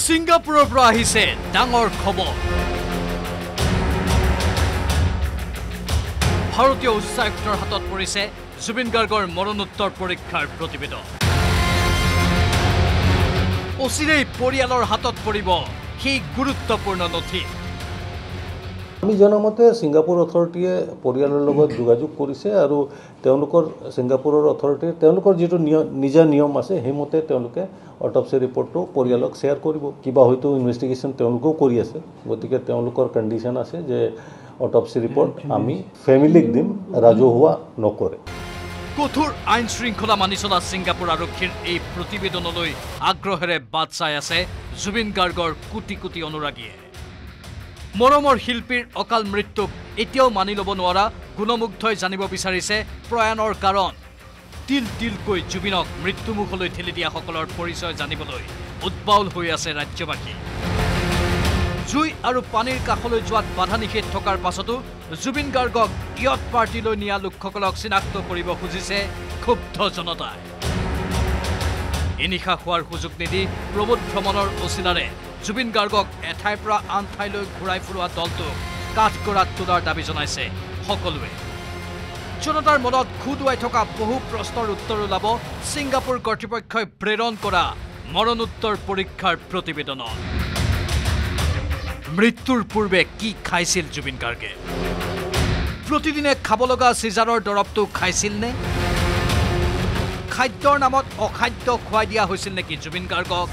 সিংগাপুৰৰ পৰা আহিছে ডাঙৰ খবৰ। ভাৰতীয় উচ্চায়ুক্তৰ হাতত পৰিছে জুবিন গাৰ্গৰ মৰণোত্তৰ পৰীক্ষাৰ প্ৰতিবেদন। অচিৰেই পৰিয়ালৰ হাতত পৰিব সেই গুৰুত্বপূৰ্ণ নথি। আমি জনামতে সিংগাপুৰ অথৰিটিয়ে পৰিয়ালৰ লগত যোগাযোগ কৰিছে আৰু তেওঁলোকৰ সিংগাপুৰৰ অথৰিটিৰ তেওঁলোকৰ যেটো নিজা নিয়ম আছে হেমতে তেওঁলোকে অটপসি ৰিপৰ্টটো পৰিয়ালক শেয়াৰ কৰিব। কিবা হয়তো ইনভেষ্টিগেশ্যন তেওঁলোকেও কৰি আছে, গতিকে তেওঁলোকৰ কণ্ডিশ্যন আছে যে অটপসি ৰিপৰ্ট আমি ফেমিলিক দিম, ৰাজহুৱা নকৰে। কঠোৰ আইন শৃংখলা মানি চলা সিংগাপুৰ আৰক্ষীৰ এই প্ৰতিবেদনলৈ আগ্ৰহেৰে বাট চাই আছে জুবিন গাৰ্গৰ কোটি কোটি অনুৰাগীয়ে। মৰমৰ শিল্পীৰ অকাল মৃত্যুক এতিয়াও মানি ল'ব নোৱাৰা গুণমুগ্ধই জানিব বিচাৰিছে প্ৰয়াণৰ কাৰণ। তিল তিলকৈ জুবিনক মৃত্যুমুখলৈ ঠেলি দিয়া সকলৰ পৰিচয় জানিবলৈ উদ্বাউল হৈ আছে ৰাজ্যবাসী। জুই আৰু পানীৰ কাষলৈ যোৱাত বাধা নিষেধ থকাৰ পাছতো জুবিন গাৰ্গক ইয়ট পাৰ্টিলৈ নিয়া লোকসকলক চিনাক্ত কৰিব খুজিছে ক্ষুব্ধ জনতাই। এনিশা খোৱাৰ সুযোগ নিদি প্ৰমোদ ভ্ৰমণৰ অচিলাৰে জুবিন গাৰ্গক এঠাইৰ পৰা আন ঠাইলৈ ঘূৰাই ফুৰোৱা দলটোক কাঠগড়াত তোলাৰ দাবী জনাইছে সকলোৱে। জনতাৰ মনত খুদুৱাই থকা বহু প্ৰশ্নৰ উত্তৰ ওলাব ছিংগাপুৰ কৰ্তৃপক্ষই প্ৰেৰণ কৰা মৰণোত্তৰ পৰীক্ষাৰ প্ৰতিবেদনত। মৃত্যুৰ পূৰ্বে কি খাইছিল জুবিন গাৰ্গে? প্ৰতিদিনে খাব লগা চিজাৰৰ দৰৱটো খাইছিল নে? খাদ্যৰ নামত অখাদ্য খুৱাই দিয়া হৈছিল নেকি জুবিন গাৰ্গক?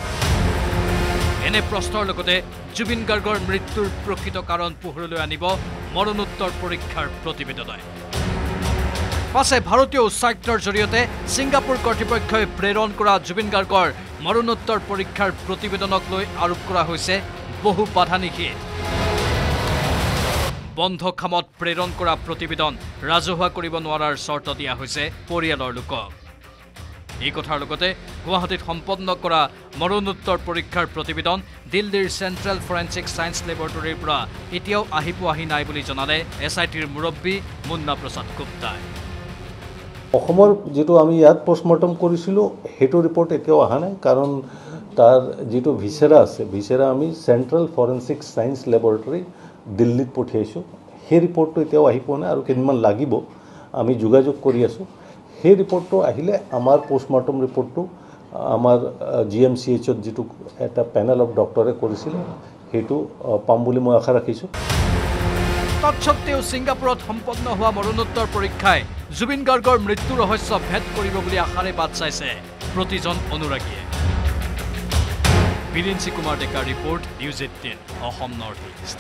এনে প্ৰশ্নৰ লগতে জুবিন গাৰ্গৰ মৃত্যুৰ প্ৰকৃত কাৰণ পোহৰলৈ আনিব মৰণোত্তৰ পৰীক্ষাৰ প্ৰতিবেদনে। পাছে ভাৰতীয় উচ্চায়ুক্তৰ জৰিয়তে ছিংগাপুৰ কৰ্তৃপক্ষই প্ৰেৰণ কৰা জুবিন গাৰ্গৰ মৰণোত্তৰ পৰীক্ষাৰ প্ৰতিবেদনক লৈ আৰোপ কৰা হৈছে বহু বাধা নিষেধ। বন্ধ খামত প্ৰেৰণ কৰা প্ৰতিবেদন ৰাজহুৱা কৰিব নোৱাৰাৰ চৰ্ত দিয়া হৈছে পৰিয়ালৰ লোকক। এই কথাৰ লগতে গুৱাহাটীত সম্পন্ন কৰা মৰণোত্তৰ পৰীক্ষাৰ প্ৰতিবেদন দিল্লীৰ চেণ্ট্ৰেল ফৰেনচিক ছায়েন্স লেবৰেটৰীৰ পৰা এতিয়াও আহি পোৱাহি নাই বুলি জনালে SITৰ মুৰব্বী মুন্না প্ৰসাদ গুপ্তাই। অসমৰ যেটো আমি ইয়াত পোষ্টমৰ্টম কৰিছিলোঁ হেটো ৰিপৰ্ট এতিয়াও অহা নাই, কাৰণ তাৰ যেটো ভিসেৰা আছে ভিসেৰা আমি চেণ্ট্ৰেল ফৰেনচিক ছায়েন্স লেবৰেটৰী দিল্লীত পঠিয়াইছোঁ। সেই ৰিপৰ্টটো এতিয়াও আহি পোৱা নাই আৰু কেইদিনমান লাগিব। আমি যোগাযোগ কৰি আছোঁ। সেই ৰিপৰ্টটো আহিলে আমাৰ পোষ্টমৰ্টম ৰিপৰ্টটো আমাৰ GMCHত যেটো এটা পেনেল অফ ডক্টৰে কৰিছিলে সেইটো পাম বুলি মই আশা ৰাখিছোঁ। তৎসত্ত্বেও ছিংগাপুৰত সম্পন্ন হোৱা মৰণোত্তৰ পৰীক্ষাই জুবিন গাৰ্গৰ মৃত্যু ৰহস্য ভেদ কৰিব বুলি আশাৰে বাট চাইছে প্ৰতিজন অনুৰাগীয়ে। বিৰিঞ্চি কুমাৰ ডেকাৰ report, news 18 Assam north east.